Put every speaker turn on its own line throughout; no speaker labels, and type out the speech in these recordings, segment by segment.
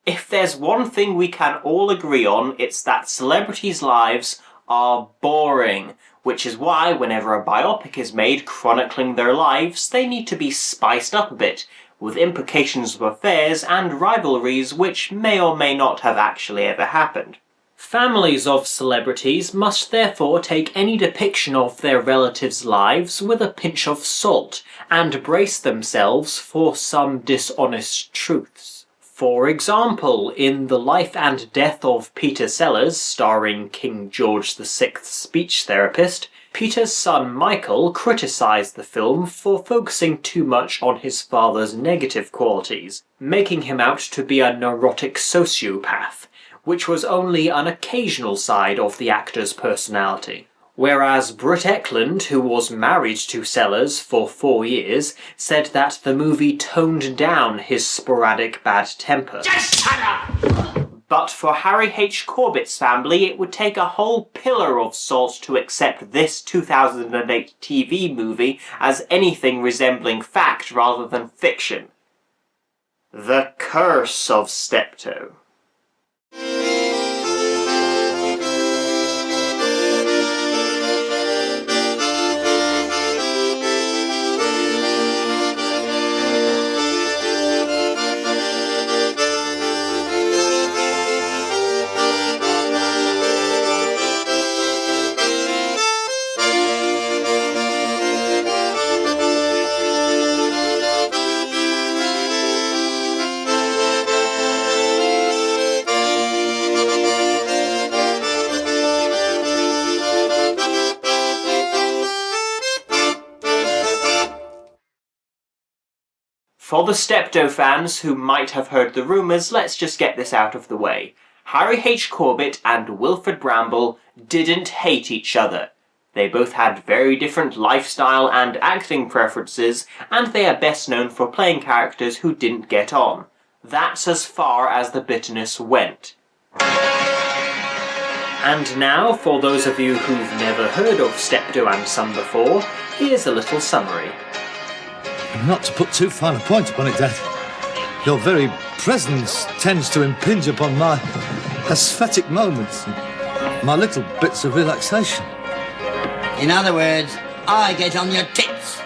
If there's one thing we can all agree on, it's that celebrities' lives are boring, which is why whenever a biopic is made chronicling their lives, they need to be spiced up a bit, with implications of affairs and rivalries which may or may not have actually ever happened. Families of celebrities must therefore take any depiction of their relatives' lives with a pinch of salt, and brace themselves for some dishonest truths. For example, in The Life and Death of Peter Sellers, starring King George VI's speech therapist, Peter's son Michael criticised the film for focusing too much on his father's negative qualities, making him out to be a neurotic sociopath, which was only an occasional side of the actor's personality. Whereas Britt Ekland, who was married to Sellers for 4 years, said that the movie toned down his sporadic bad temper.
Just shut up!
But for Harry H Corbett's family, it would take a whole pillar of salt to accept this 2008 TV movie as anything resembling fact rather than fiction. The Curse of Steptoe. For the Steptoe fans who might have heard the rumours, let's just get this out of the way. Harry H Corbett and Wilfred Bramble didn't hate each other. They both had very different lifestyle and acting preferences, and they are best known for playing characters who didn't get on. That's as far as the bitterness went. And now, for those of you who've never heard of Steptoe and Son before, here's a little summary.
Not to put too fine a point upon it, Dad, your very presence tends to impinge upon my aesthetic moments and my little bits of relaxation.
In other words, I get on your tits.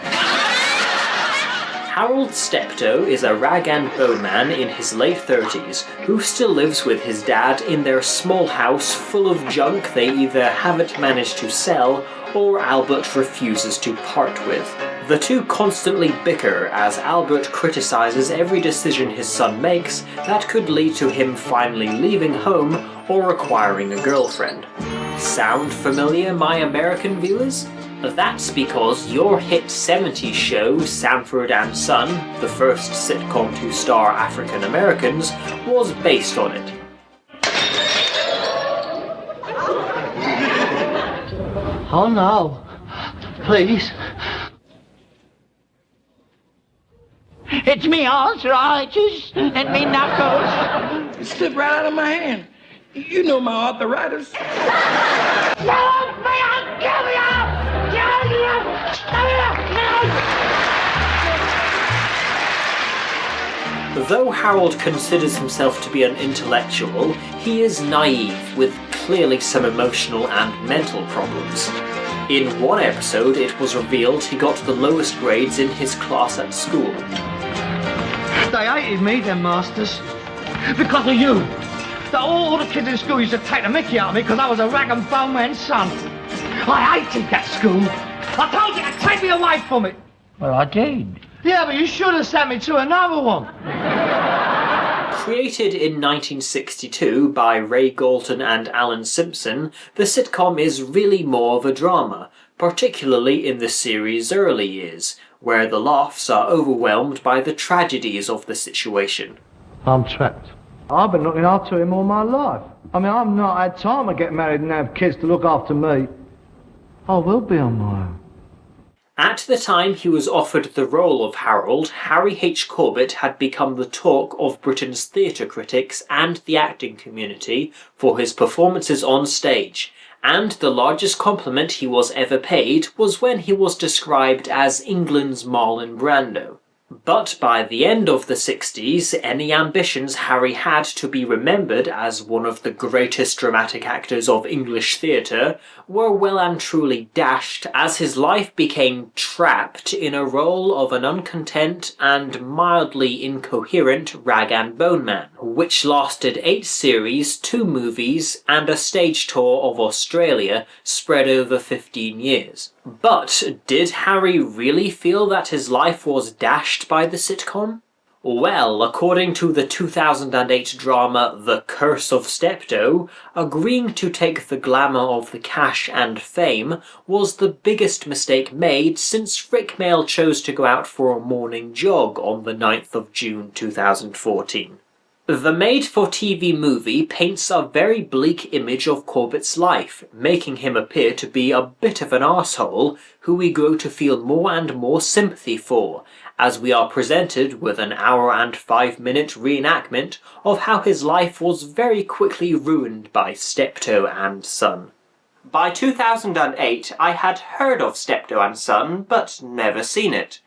Harold Steptoe is a rag and bone man in his late 30s who still lives with his dad in their small house full of junk they either haven't managed to sell or Albert refuses to part with. The two constantly bicker as Albert criticises every decision his son makes that could lead to him finally leaving home or acquiring a girlfriend. Sound familiar, my American viewers? That's because your hit 70s show, Sanford and Son, the first sitcom to star African Americans, was based on it.
Oh no, please. It's me arthritis and me knuckles.
It slipped right out of my hand. You know my arthritis.
Help me, I'll kill you!
Though Harold considers himself to be an intellectual, he is naive, with clearly some emotional and mental problems. In one episode, it was revealed he got the lowest grades in his class at school.
They hated me, them masters. Because of you. All the kids in school used to take the mickey out of me because I was a rag and bone man's son. I hated that school. I told you to take me away from it. Well, I did. Yeah, but you should have sent me to another one.
Created in 1962 by Ray Galton and Alan Simpson, the sitcom is really more of a drama, particularly in the series' early years, where the laughs are overwhelmed by the tragedies of the situation.
I'm trapped. I've been looking after him all my life. I mean, I've not had time to get married and have kids to look after me. I will be on my own.
At the time he was offered the role of Harold, Harry H Corbett had become the talk of Britain's theatre critics and the acting community for his performances on stage, and the largest compliment he was ever paid was when he was described as England's Marlon Brando. But by the end of the 60s, any ambitions Harry had to be remembered as one of the greatest dramatic actors of English theatre were well and truly dashed as his life became trapped in a role of an uncontent and mildly incoherent rag and bone man, which lasted 8 series, 2 movies, and a stage tour of Australia spread over 15 years. But did Harry really feel that his life was dashed by the sitcom? Well, according to the 2008 drama The Curse of Steptoe, agreeing to take the glamour of the cash and fame was the biggest mistake made since Rick Mail chose to go out for a morning jog on the 9th of June 2014. The made-for-TV movie paints a very bleak image of Corbett's life, making him appear to be a bit of an arsehole who we grow to feel more and more sympathy for, as we are presented with an hour and 5-minute reenactment of how his life was very quickly ruined by Steptoe and Son. By 2008 I had heard of Steptoe and Son, but never seen it,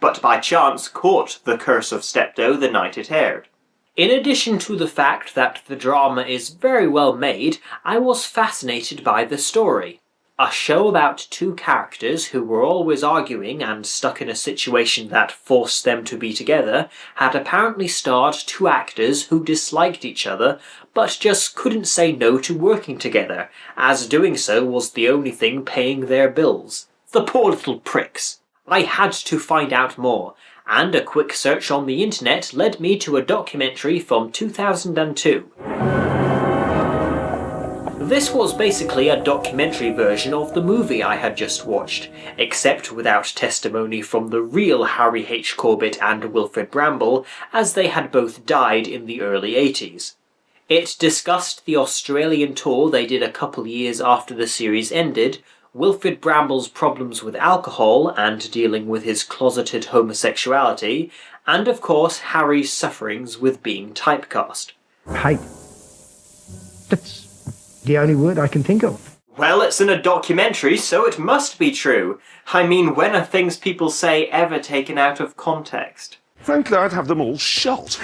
but by chance caught The Curse of Steptoe the night it aired. In addition to the fact that the drama is very well made, I was fascinated by the story. A show about 2 characters who were always arguing and stuck in a situation that forced them to be together had apparently starred 2 actors who disliked each other but just couldn't say no to working together, as doing so was the only thing paying their bills. The poor little pricks. I had to find out more, and a quick search on the internet led me to a documentary from 2002. This was basically a documentary version of the movie I had just watched, except without testimony from the real Harry H Corbett and Wilfrid Bramble, as they had both died in the early 80s. It discussed the Australian tour they did a couple years after the series ended, Wilfrid Bramble's problems with alcohol and dealing with his closeted homosexuality, and of course Harry's sufferings with being typecast.
Hate. That's the only word I can think of.
Well, it's in a documentary, so it must be true. I mean, when are things people say ever taken out of context?
Frankly, I'd have them all shot.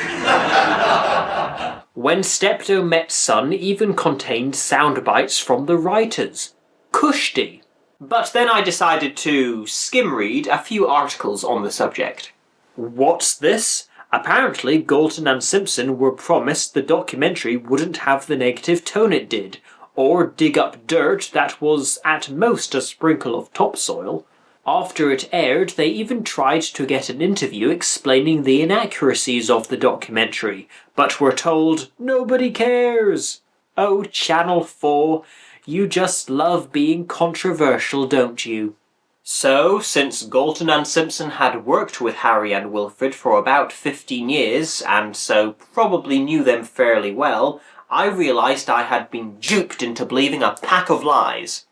When Steptoe Met Son even contained sound bites from the writers. Cushy. But then I decided to skim read a few articles on the subject. What's this? Apparently Galton and Simpson were promised the documentary wouldn't have the negative tone it did, or dig up dirt that was at most a sprinkle of topsoil. After it aired, they even tried to get an interview explaining the inaccuracies of the documentary, but were told, nobody cares. Oh, Channel 4, you just love being controversial, don't you? So, since Galton and Simpson had worked with Harry and Wilfrid for about 15 years, and so probably knew them fairly well, I realised I had been duped into believing a pack of lies.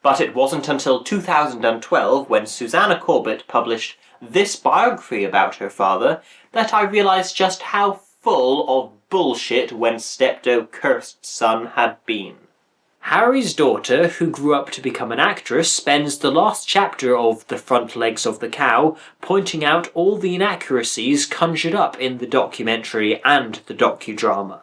But it wasn't until 2012, when Susanna Corbett published this biography about her father, that I realised just how full of bullshit When Steptoe Cursed Son had been. Harry's daughter, who grew up to become an actress, spends the last chapter of The Front Legs of the Cow pointing out all the inaccuracies conjured up in the documentary and the docudrama.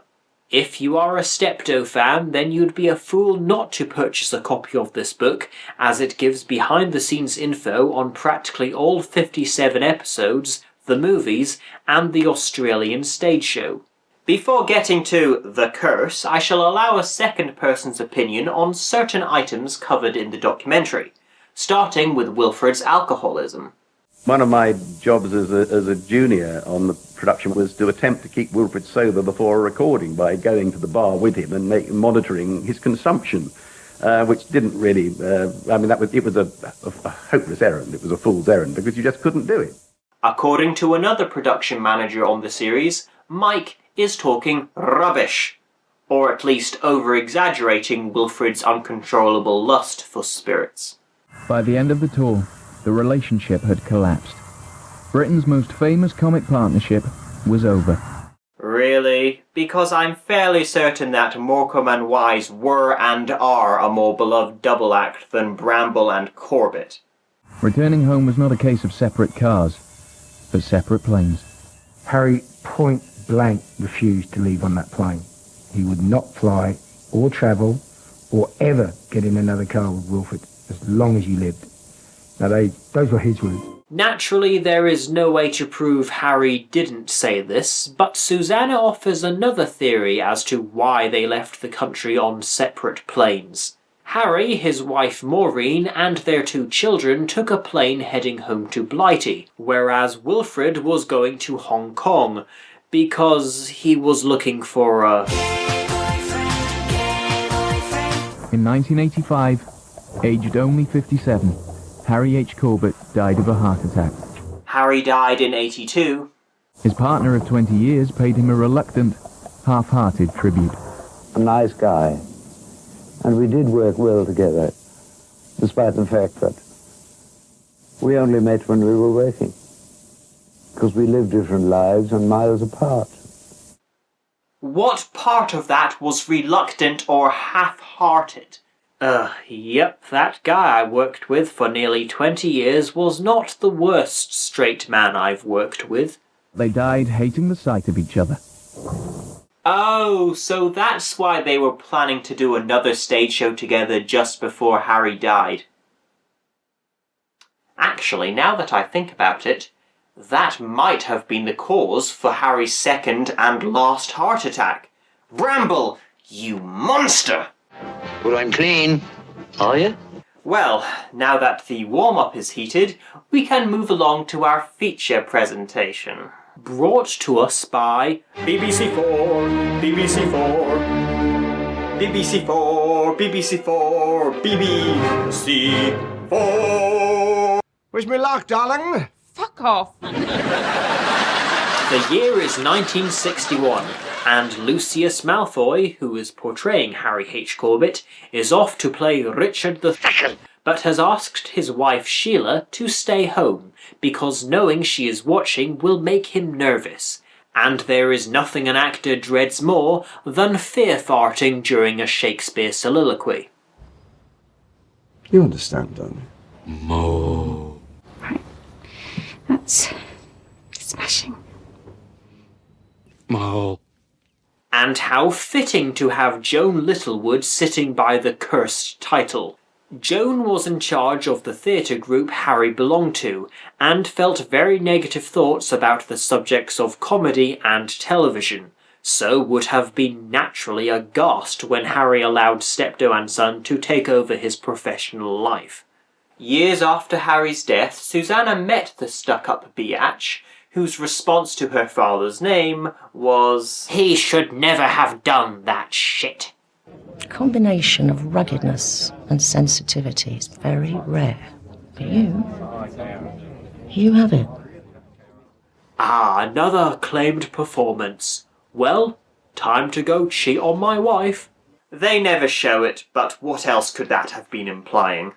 If you are a Steptoe fan, then you'd be a fool not to purchase a copy of this book, as it gives behind-the-scenes info on practically all 57 episodes, the movies, and the Australian stage show. Before getting to The Curse, I shall allow a second person's opinion on certain items covered in the documentary, starting with Wilfrid's alcoholism.
One of my jobs as a junior on the production was to attempt to keep Wilfrid sober before a recording by going to the bar with him and monitoring his consumption, which didn't really, it was a hopeless errand. It was a fool's errand because you just couldn't do it.
According to another production manager on the series, Mike is talking rubbish, or at least over-exaggerating Wilfrid's uncontrollable lust for spirits.
By the end of the tour, the relationship had collapsed. Britain's most famous comic partnership was over.
Really? Because I'm fairly certain that Morecambe and Wise were and are a more beloved double act than Bramble and Corbett.
Returning home was not a case of separate cars. for separate planes.
Harry point blank refused to leave on that plane. He would not fly or travel or ever get in another car with Wilfred as long as you lived. Now, those were his words.
Naturally, there is no way to prove Harry didn't say this, but Susanna offers another theory as to why they left the country on separate planes. Harry, his wife Maureen, and their 2 children took a plane heading home to Blighty, whereas Wilfred was going to Hong Kong, because he was looking for a...
In 1985, aged only 57, Harry H Corbett died of a heart attack.
Harry died in 82.
His partner of 20 years paid him a reluctant, half-hearted tribute.
A nice guy. And we did work well together, despite the fact that we only met when we were working, because we lived different lives and miles apart.
What part of that was reluctant or half-hearted? Yep, that guy I worked with for nearly 20 years was not the worst straight man I've worked with.
They died hating the sight of each other.
Oh, so that's why they were planning to do another stage show together just before Harry died. Actually, now that I think about it, that might have been the cause for Harry's second and last heart attack. Bramble, you monster!
Well, I'm clean. Are you?
Well, now that the warm-up is heated, we can move along to our feature presentation. Brought to us by BBC4, BBC4, BBC4, BBC4, BBC4.
Wish me luck, darling.
Fuck off.
The year is 1961, and Lucius Malfoy, who is portraying Harry H Corbett, is off to play Richard II, but has asked his wife Sheila to stay home, because knowing she is watching will make him nervous, and there is nothing an actor dreads more than fear-farting during a Shakespeare soliloquy.
You understand, don't you?
Mo. Right. That's smashing. Mo.
And how fitting to have Joan Littlewood sitting by the cursed title. Joan was in charge of the theatre group Harry belonged to, and felt very negative thoughts about the subjects of comedy and television, so would have been naturally aghast when Harry allowed Steptoe and Son to take over his professional life. Years after Harry's death, Susanna met the stuck-up biatch, whose response to her father's name was, "He should never have done that shit."
A combination of ruggedness and sensitivity is very rare. But you have it.
Ah, another acclaimed performance. Well, time to go cheat on my wife. They never show it, but what else could that have been implying?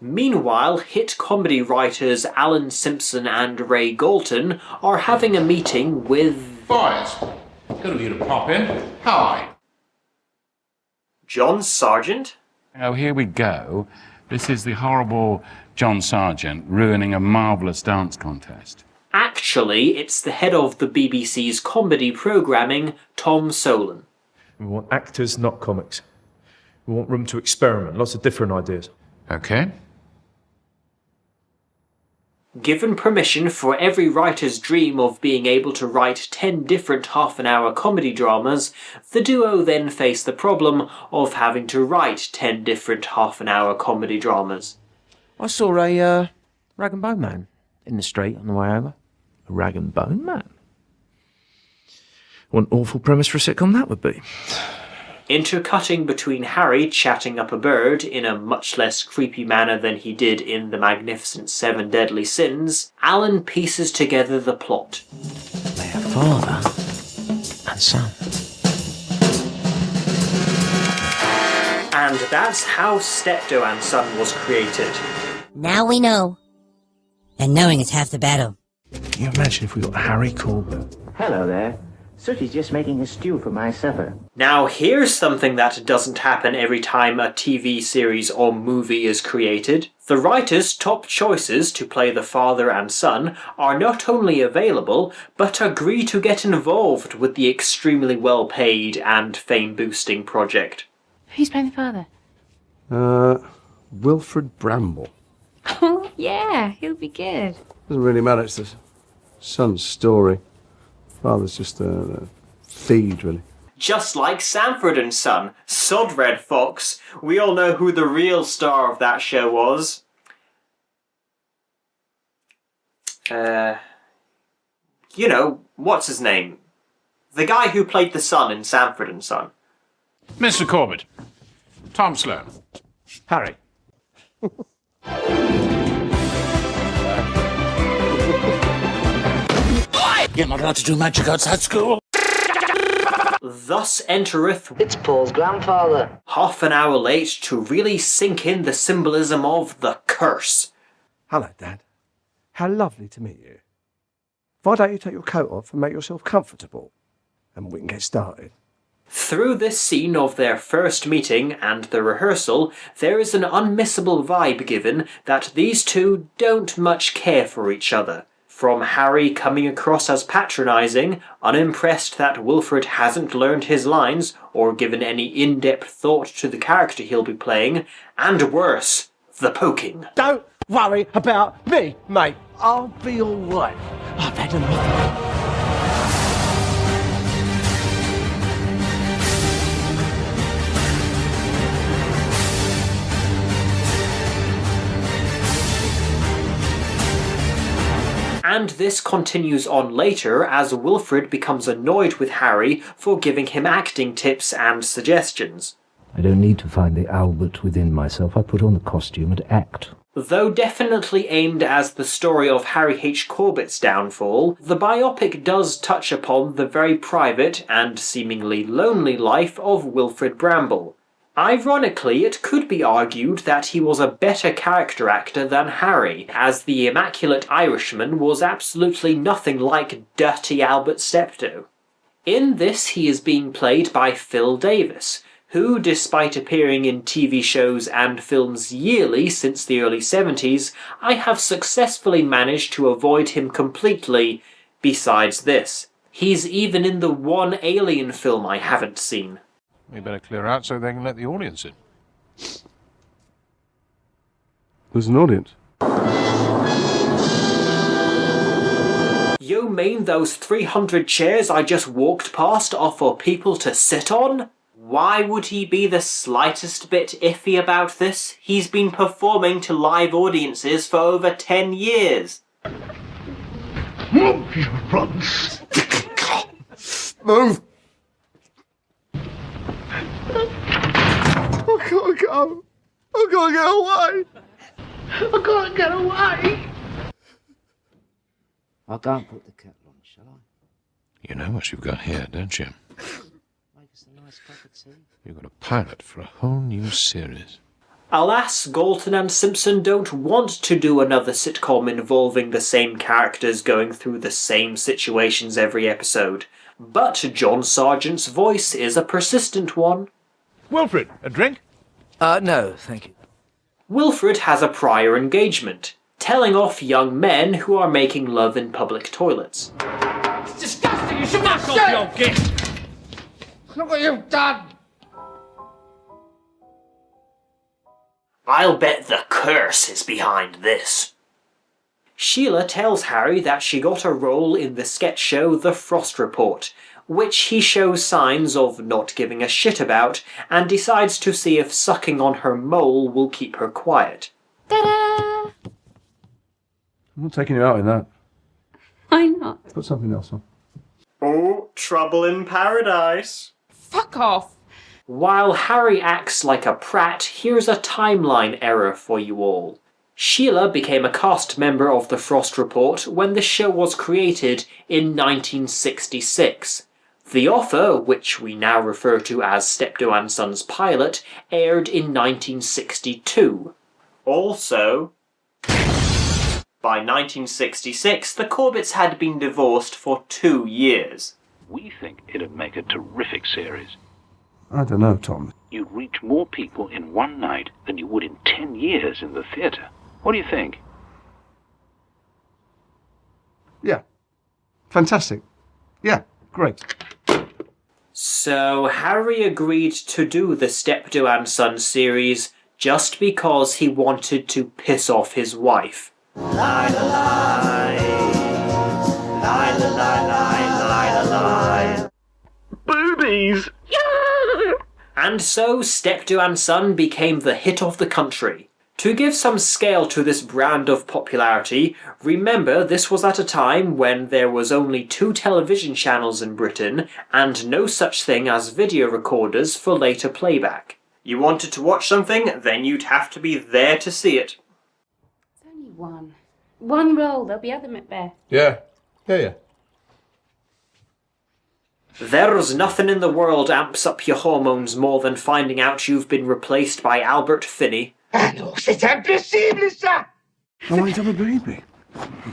Meanwhile, hit comedy writers Alan Simpson and Ray Galton are having a meeting with...
Boys, good of you to pop in. How are you?
John Sargent?
Oh, here we go. This is the horrible John Sargent ruining a marvellous dance contest.
Actually, it's the head of the BBC's comedy programming, Tom Solon.
We want actors, not comics. We want room to experiment, lots of different ideas.
Okay.
Given permission for every writer's dream of being able to write 10 different half-an-hour comedy dramas, the duo then face the problem of having to write 10 different half-an-hour comedy dramas.
I saw a rag and bone man in the street on the way over.
A rag and bone man? What an awful premise for a sitcom that would be.
Intercutting between Harry chatting up a bird in a much less creepy manner than he did in The Magnificent Seven Deadly Sins, Alan pieces together the plot.
They are father and son.
And that's how Steptoe and Son was created.
Now we know. And knowing is half the battle.
Can you imagine if we got Harry Corbett?
Hello there.
Sooty's just making a stew for my supper.
Now here's something that doesn't happen every time a TV series or movie is created. The writer's top choices to play the father and son are not only available, but agree to get involved with the extremely well-paid and fame-boosting project.
Who's playing the father?
Wilfred Bramble.
Oh, yeah, he'll be good.
Doesn't really matter, it's the son's story. Father's just a feed, really.
Just like Sanford and Son, sod Red Fox, we all know who the real star of that show was. You know, what's his name? The guy who played the son in Sanford and Son.
Mr. Corbett. Tom Sloan.
Harry.
You're not allowed to do magic outside school.
Thus entereth...
It's Paul's grandfather.
Half an hour late to really sink in the symbolism of the curse.
Hello, Dad. How lovely to meet you. Why don't you take your coat off and make yourself comfortable? And we can get started.
Through this scene of their first meeting and the rehearsal, there is an unmissable vibe given that these two don't much care for each other. From Harry coming across as patronising, unimpressed that Wilfred hasn't learned his lines or given any in-depth thought to the character he'll be playing, and worse, the poking.
Don't worry about me, mate. I'll be all right. I've had enough.
And this continues on later as Wilfred becomes annoyed with Harry for giving him acting tips and suggestions.
I don't need to find the Albert within myself. I put on the costume and act.
Though definitely aimed as the story of Harry H Corbett's downfall, the biopic does touch upon the very private and seemingly lonely life of Wilfred Bramble. Ironically, it could be argued that he was a better character actor than Harry, as the immaculate Irishman was absolutely nothing like dirty Albert Steptoe. In this, he is being played by Phil Davis, who, despite appearing in TV shows and films yearly since the early 70s, I have successfully managed to avoid him completely, besides this. He's even in the one Alien film I haven't seen.
We better clear out so they can let the audience in.
There's an audience.
You mean those 300 chairs I just walked past are for people to sit on? Why would he be the slightest bit iffy about this? He's been performing to live audiences for over 10 years.
Move, you runts!
Move!
I gotta go. I gotta get away. I gotta get away.
I can't put the kettle on, shall I?
You know what you've got here, don't you?
Make us a nice cup of tea.
You've got a pilot for a whole new series.
Alas, Galton and Simpson don't want to do another sitcom involving the same characters going through the same situations every episode. But John Sargent's voice is a persistent one.
Wilfred, a drink?
No, thank you.
Wilfred has a prior engagement, telling off young men who are making love in public toilets.
It's disgusting. You should not off your gift. Look what you've done.
I'll bet the curse is behind this. Sheila tells Harry that she got a role in the sketch show The Frost Report, which he shows signs of not giving a shit about, and decides to see if sucking on her mole will keep her quiet.
Ta-da!
I'm not taking you out in that.
Why not?
Put something else on.
Oh, trouble in paradise.
Fuck off!
While Harry acts like a prat, here's a timeline error for you all. Sheila became a cast member of The Frost Report when the show was created in 1966. The Offer, which we now refer to as Steptoe and Son's pilot, aired in 1962. Also, by 1966, the Corbetts had been divorced for 2 years.
We think it'd make a terrific series.
I don't know, Tom.
You'd reach more people in one night than you would in 10 years in the theatre. What do you think?
Yeah. Fantastic. Yeah, great.
So Harry agreed to do the Steptoe and Son series just because he wanted to piss off his wife.
Boobies!
And so Steptoe and Son became the hit of the country. To give some scale to this brand of popularity, remember this was at a time when there was only 2 television channels in Britain and no such thing as video recorders for later playback. You wanted to watch something, then you'd have to be there to see it.
It's only one. One roll, there'll be other Macbeth.
Yeah.
There's nothing in the world amps up your hormones more than finding out you've been replaced by Albert Finney.
Alors, c'est impossible, ça!
I want to have a baby.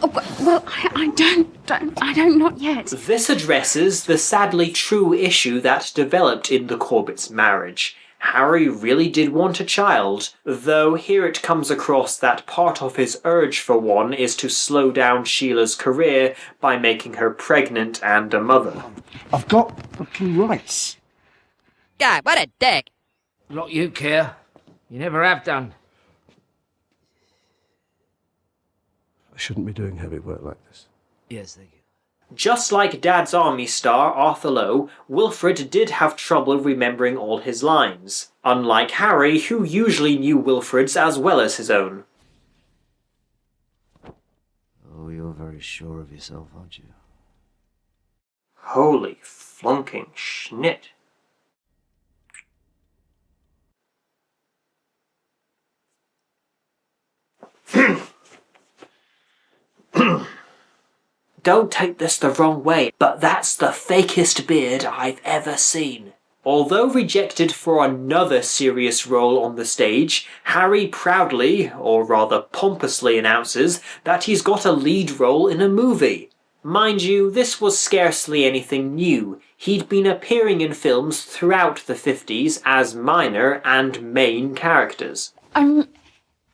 Oh, well, I don't, not yet.
This addresses the sadly true issue that developed in the Corbett's marriage. Harry really did want a child, though here it comes across that part of his urge for one is to slow down Sheila's career by making her pregnant and a mother.
I've got fucking rights.
God, what a dick.
Not you care. You never have done.
I shouldn't be doing heavy work like this.
Yes, thank you.
Just like Dad's Army star Arthur Lowe, Wilfred did have trouble remembering all his lines, unlike Harry, who usually knew Wilfred's as well as his own.
Oh, you're very sure of yourself, aren't you?
Holy flunking schnit. Don't take this the wrong way, but that's the fakest beard I've ever seen. Although rejected for another serious role on the stage, Harry proudly, or rather pompously, announces that he's got a lead role in a movie. Mind you, this was scarcely anything new. He'd been appearing in films throughout the 50s as minor and main characters.
I'm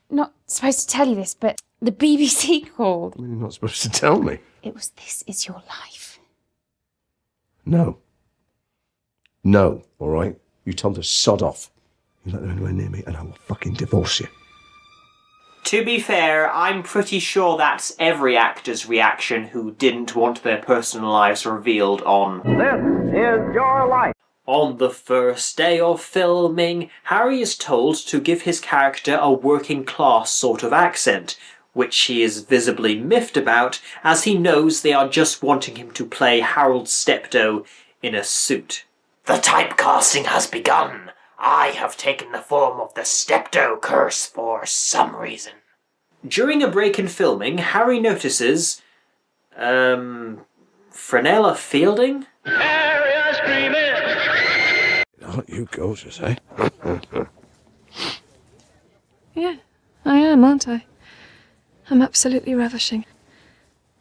not supposed to tell you this, but the BBC called.
I mean, you're not supposed to tell me.
It was This Is Your Life.
No. No, all right? You told her sod off. You let her anywhere near me and I will fucking divorce you.
To be fair, I'm pretty sure that's every actor's reaction who didn't want their personal lives revealed on
This is your life.
On the first day of filming, Harry is told to give his character a working class sort of accent, which he is visibly miffed about as he knows they are just wanting him to play Harold Steptoe in a suit. The typecasting has begun. I have taken the form of the Steptoe curse for some reason. During a break in filming, Harry notices... Frenella Fielding?
Area screaming!
Aren't you gorgeous, eh?
Yeah, I am, aren't I? I'm absolutely ravishing.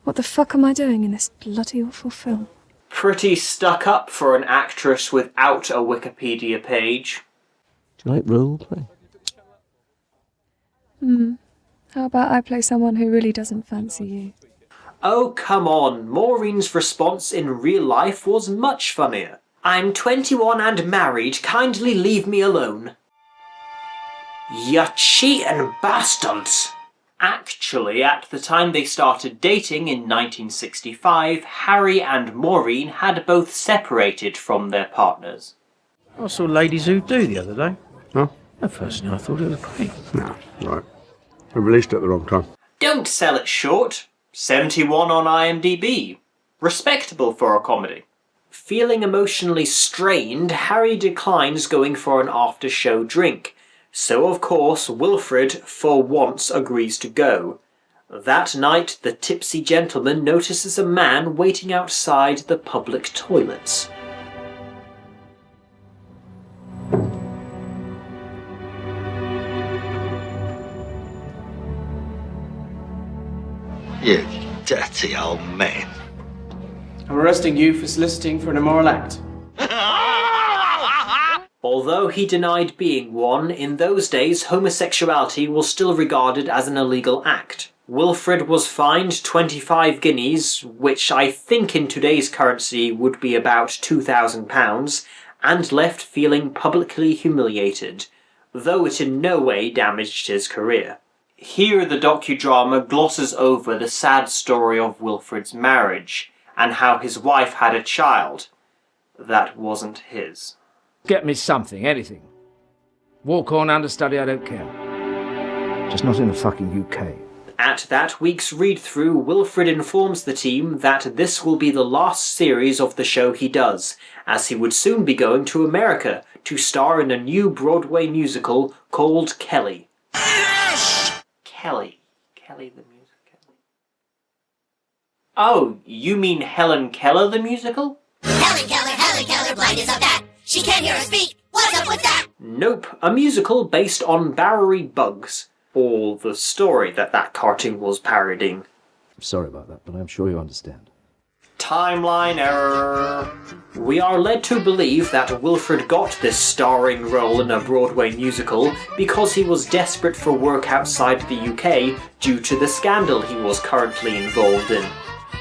What the fuck am I doing in this bloody awful film?
Pretty stuck up for an actress without a Wikipedia page.
Do you like role play?
How about I play someone who really doesn't fancy you?
Oh, come on. Maureen's response in real life was much funnier. I'm 21 and married. Kindly leave me alone. You cheating bastards. Actually, at the time they started dating in 1965, Harry and Maureen had both separated from their partners.
I saw Ladies Who Do the other day.
Huh?
At first, I thought it was great.
No, right. I released it at the wrong time.
Don't sell it short. 71 on IMDb. Respectable for a comedy. Feeling emotionally strained, Harry declines going for an after-show drink. So, of course, Wilfred, for once, agrees to go. That night, the tipsy gentleman notices a man waiting outside the public toilets.
You dirty old man.
All
arresting you for soliciting for an immoral act.
Although he denied being one, in those days homosexuality was still regarded as an illegal act. Wilfred was fined 25 guineas, which I think in today's currency would be about £2,000, and left feeling publicly humiliated, though it in no way damaged his career. Here the docudrama glosses over the sad story of Wilfred's marriage, and how his wife had a child that wasn't his.
Get me something, anything. Walk on, understudy, I don't care. Just not in the fucking UK.
At that week's read-through, Wilfred informs the team that this will be the last series of the show he does, as he would soon be going to America to star in a new Broadway musical called Kelly. Yes! Kelly the musical. Oh, you mean Helen Keller the musical?
Helen Keller, blind as a bat. She can't hear us speak. What's up with that?
Nope, a musical based on Bowery Bugs, or the story that cartoon was parodying.
I'm sorry about that, but I'm sure you understand.
Timeline error. We are led to believe that Wilfred got this starring role in a Broadway musical because he was desperate for work outside the UK due to the scandal he was currently involved in.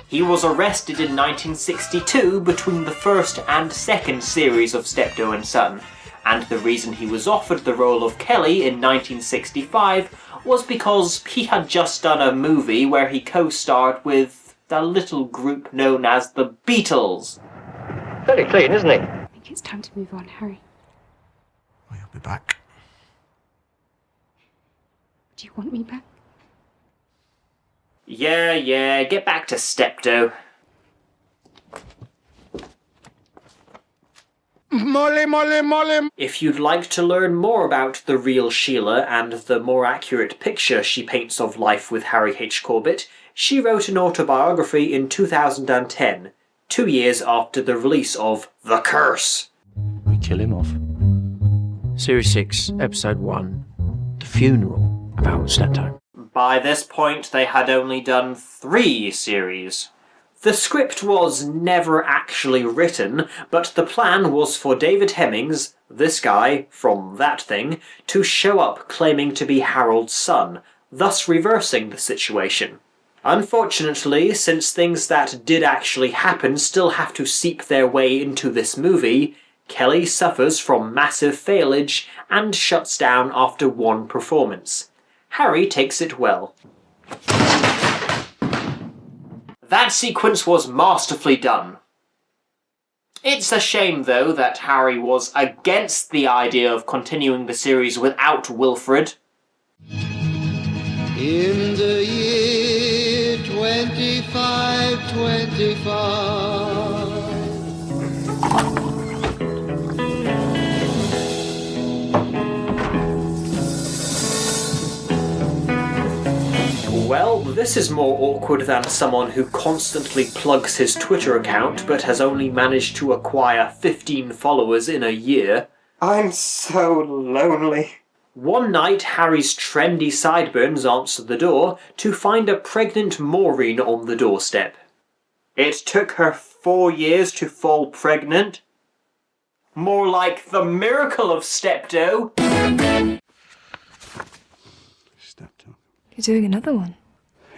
He was arrested in 1962 between the first and second series of Steptoe and Son, and the reason he was offered the role of Kelly in 1965 was because he had just done a movie where he co-starred with the little group known as the Beatles.
Very clean, isn't he?
I think it's time to move on, Harry.
I'll be back.
Do you want me back?
Yeah, get back to Steptoe.
Molly.
If you'd like to learn more about the real Sheila and the more accurate picture she paints of life with Harry H Corbett, she wrote an autobiography in 2010, 2 years after the release of The Curse.
We kill him off. Series 6, Episode 1, The Funeral about Steptoe.
By this point, they had only done 3 series. The script was never actually written, but the plan was for David Hemmings, this guy from That Thing, to show up claiming to be Harold's son, thus reversing the situation. Unfortunately, since things that did actually happen still have to seep their way into this movie, Kelly suffers from massive failage and shuts down after 1 performance. Harry takes it well. That sequence was masterfully done. It's a shame, though, that Harry was against the idea of continuing the series without Wilfred.
In the year 2525.
Well, this is more awkward than someone who constantly plugs his Twitter account but has only managed to acquire 15 followers in a year.
I'm so lonely.
One night, Harry's trendy sideburns answer the door to find a pregnant Maureen on the doorstep. It took her 4 years to fall pregnant. More like the miracle of Steptoe.
You're doing another one?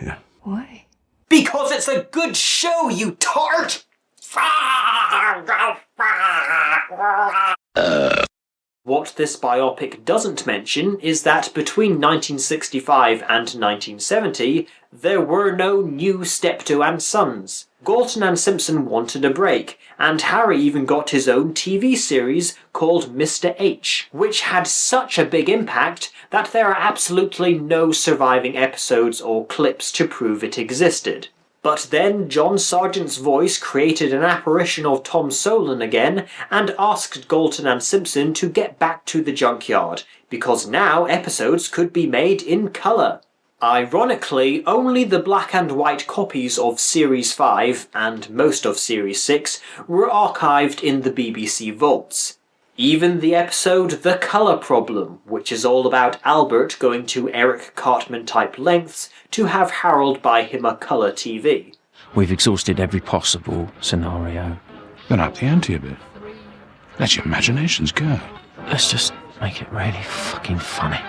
Yeah.
Why?
Because it's a good show, you tart! What this biopic doesn't mention is that between 1965 and 1970, there were no new Steptoe and Sons. Galton and Simpson wanted a break, and Harry even got his own TV series called Mr. H, which had such a big impact that there are absolutely no surviving episodes or clips to prove it existed. But then John Sargent's voice created an apparition of Tom Solon again and asked Galton and Simpson to get back to the junkyard, because now episodes could be made in colour. Ironically, only the black and white copies of Series 5 and most of Series 6 were archived in the BBC vaults. Even the episode The Colour Problem, which is all about Albert going to Eric Cartman type lengths to have Harold buy him a colour TV.
We've exhausted every possible scenario.
Then up the ante a bit. Let your imaginations go.
Let's just make it really fucking funny.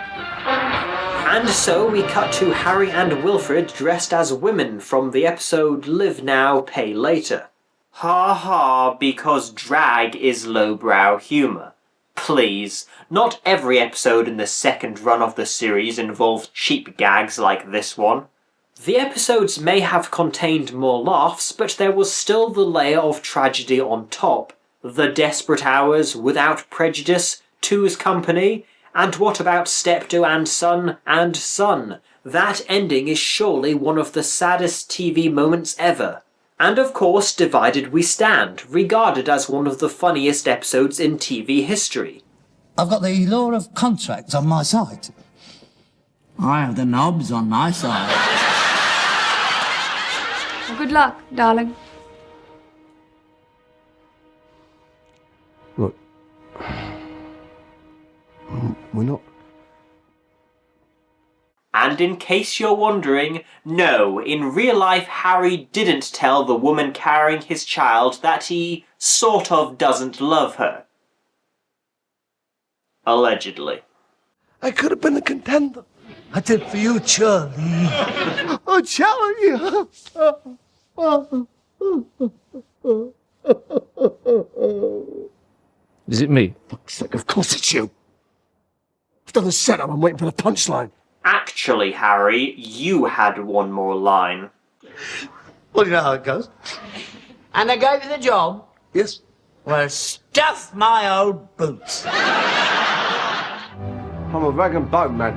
And so we cut to Harry and Wilfred dressed as women from the episode Live Now, Pay Later. Ha ha, because drag is lowbrow humour. Please, not every episode in the second run of the series involved cheap gags like this one. The episodes may have contained more laughs, but there was still the layer of tragedy on top. The Desperate Hours, Without Prejudice, Two's Company, and what about Steptoe and Son and Son? That ending is surely one of the saddest TV moments ever. And of course, Divided We Stand, regarded as one of the funniest episodes in TV history.
I've got the law of contracts on my side. I have the knobs on my side.
Well, good luck, darling.
Look, we're not...
And in case you're wondering, no, in real life Harry didn't tell the woman carrying his child that he sort of doesn't love her. Allegedly.
I could have been a contender.
I did for you, Charlie.
Oh, Charlie!
Is it me?
Fuck's sake, of course it's you. I've done the setup, I'm waiting for the punchline.
Actually, Harry, you had one more line.
Well, you know how it goes. And they gave you the job?
Yes.
Well, stuff my old boots.
I'm a rag and bone man.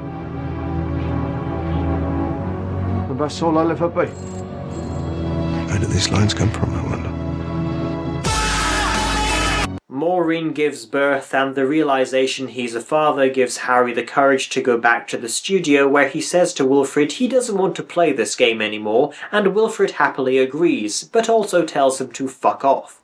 And that's all I'll ever be.
Where did these lines come from, I wonder?
Maureen gives birth, and the realisation he's a father gives Harry the courage to go back to the studio, where he says to Wilfred he doesn't want to play this game anymore, and Wilfred happily agrees, but also tells him to fuck off.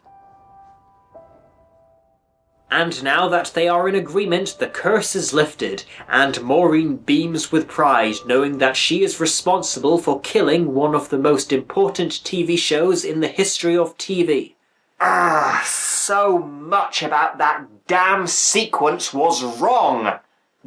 And now that they are in agreement, the curse is lifted, and Maureen beams with pride, knowing that she is responsible for killing one of the most important TV shows in the history of TV. So much about that damn sequence was wrong.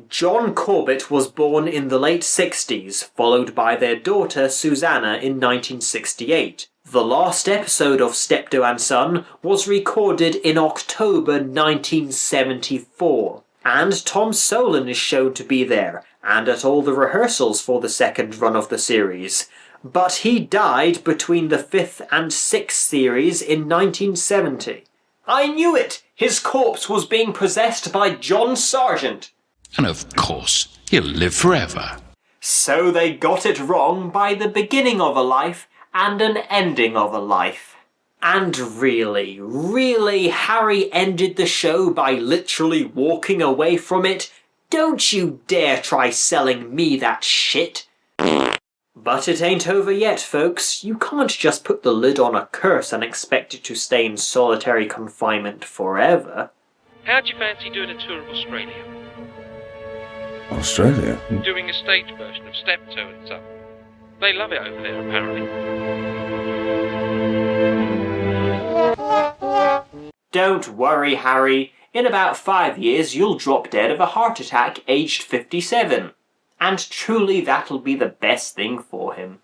John Corbett was born in the late 60s, followed by their daughter Susanna in 1968. The last episode of Steptoe and Son was recorded in October 1974, and Tom Solon is shown to be there, and at all the rehearsals for the second run of the series. But he died between the 5th and 6th series in 1970. I knew it! His corpse was being possessed by John Sargent.
And of course, he'll live forever.
So they got it wrong by the beginning of a life and an ending of a life. And really, Harry ended the show by literally walking away from it. Don't you dare try selling me that shit. But it ain't over yet, folks. You can't just put the lid on a curse and expect it to stay in solitary confinement forever.
How'd you fancy doing a tour of Australia?
Australia?
Doing a stage version of Steptoe and Son. They love it over there, apparently.
Don't worry, Harry. In about 5 years, you'll drop dead of a heart attack aged 57. And truly that'll be the best thing for him.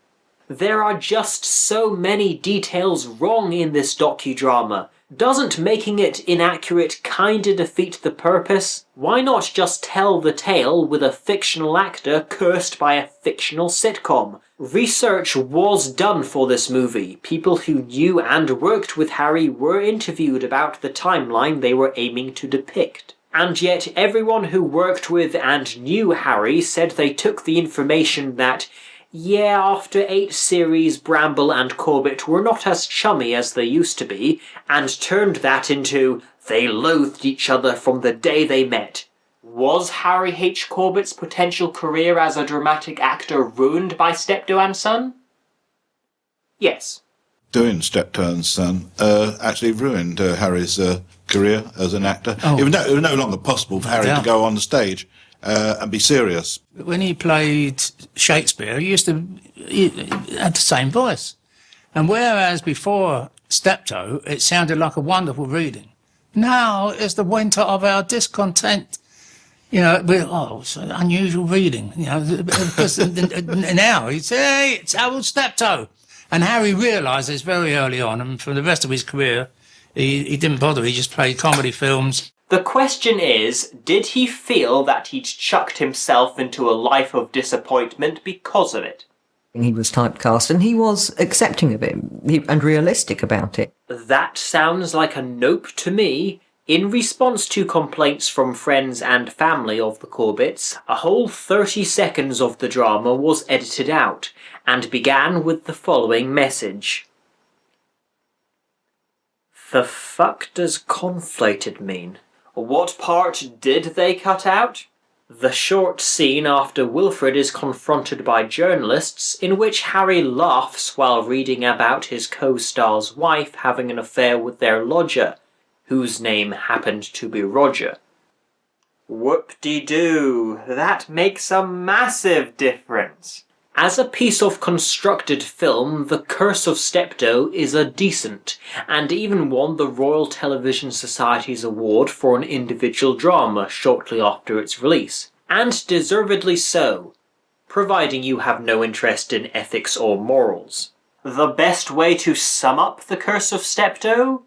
There are just so many details wrong in this docudrama. Doesn't making it inaccurate kinda defeat the purpose? Why not just tell the tale with a fictional actor cursed by a fictional sitcom? Research was done for this movie. People who knew and worked with Harry were interviewed about the timeline they were aiming to depict. And yet everyone who worked with and knew Harry said they took the information that, yeah, after 8 series, Bramble and Corbett were not as chummy as they used to be, and turned that into, they loathed each other from the day they met. Was Harry H Corbett's potential career as a dramatic actor ruined by Steptoe and Son? Yes.
Doing Steptoe and Son actually ruined Harry's career as an actor.
Oh.
It was no longer possible for Harry to go on the stage and be serious.
When he played Shakespeare, he had the same voice.
And whereas before Steptoe, it sounded like a wonderful reading, now it's the winter of our discontent. You know, it's an unusual reading. You know, because now he'd say, hey, it's Harold Steptoe. And Harry realises very early on, and for the rest of his career, he didn't bother, he just played comedy films.
The question is, did he feel that he'd chucked himself into a life of disappointment because of it?
He was typecast and he was accepting of it and realistic about it.
That sounds like a nope to me. In response to complaints from friends and family of the Corbetts, a whole 30 seconds of the drama was edited out and began with the following message. The fuck does conflated mean? What part did they cut out? The short scene after Wilfred is confronted by journalists, in which Harry laughs while reading about his co-star's wife having an affair with their lodger, whose name happened to be Roger. Whoop-de-doo, that makes a massive difference. As a piece of constructed film, The Curse of Steptoe is a decent, and even won the Royal Television Society's award for an individual drama shortly after its release, and deservedly so, providing you have no interest in ethics or morals. The best way to sum up The Curse of Steptoe?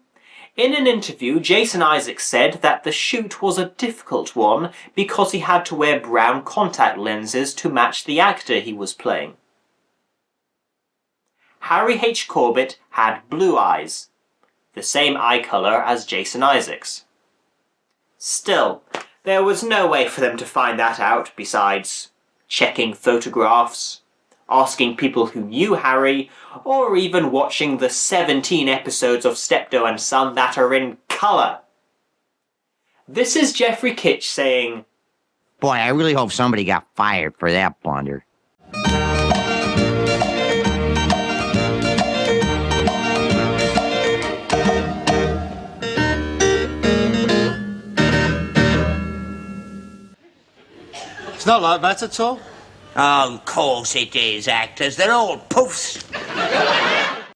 In an interview, Jason Isaacs said that the shoot was a difficult one because he had to wear brown contact lenses to match the actor he was playing. Harry H Corbett had blue eyes, the same eye colour as Jason Isaacs. Still, there was no way for them to find that out besides checking photographs, asking people who knew Harry, or even watching the 17 episodes of Steptoe and Son that are in colour. This is Jeffrey Kitsch saying,
Boy, I really hope somebody got fired for that blunder.
It's not like that at all.
Oh, of course it is, actors. They're all poofs.